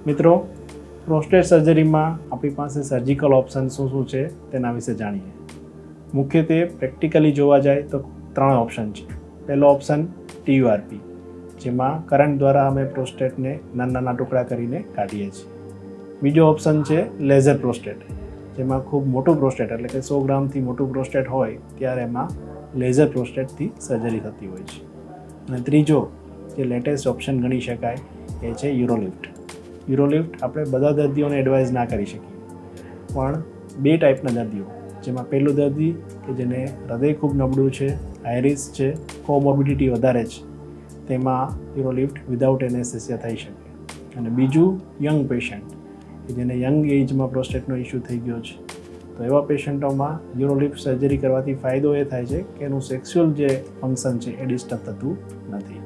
મિત્રો, પ્રોસ્ટેટ સર્જરીમાં આપણી પાસે સર્જિકલ ઓપ્શન શું છે તેના વિશે જાણીએ. મુખ્યત્વે પ્રેક્ટિકલી જોવા જાય તો 3 ઓપ્શન છે. પહેલો ઓપ્શન TURP, જેમાં કરંટ દ્વારા અમે પ્રોસ્ટેટને નાના ટુકડા કરીને કાઢીએ છીએ. બીજો ઓપ્શન છે લેઝર પ્રોસ્ટેટ, જેમાં ખૂબ મોટું પ્રોસ્ટેટ એટલે કે 100 ગ્રામથી મોટું પ્રોસ્ટેટ હોય ત્યારે એમાં લેઝર પ્રોસ્ટેટથી સર્જરી થતી હોય છે. અને ત્રીજો જે લેટેસ્ટ ઓપ્શન ગણી શકાય એ છે યુરોલિફ્ટ. યુરોલિફ્ટ આપણે બધા દર્દીઓને એડવાઇઝ ના કરી શકીએ, પણ 2 ટાઈપના દર્દીઓ, જેમાં પહેલું દર્દી કે જેને હૃદય ખૂબ નબળું છે, હાઈ રિસ્ક છે, કોમોર્બિડિટી વધારે છે, તેમાં યુરોલિફ્ટ વિધાઉટ એનેસ્થેસિયા થઈ શકે. અને બીજું યંગ પેશન્ટ કે જેને યંગ એજમાં પ્રોસ્ટેટનો ઇસ્યુ થઈ ગયો છે, તો એવા પેશન્ટોમાં યુરોલિફ્ટ સર્જરી કરવાથી ફાયદો એ થાય છે કે એનું સેક્સ્યુઅલ જે ફંક્શન છે એ ડિસ્ટર્બ થતું નથી.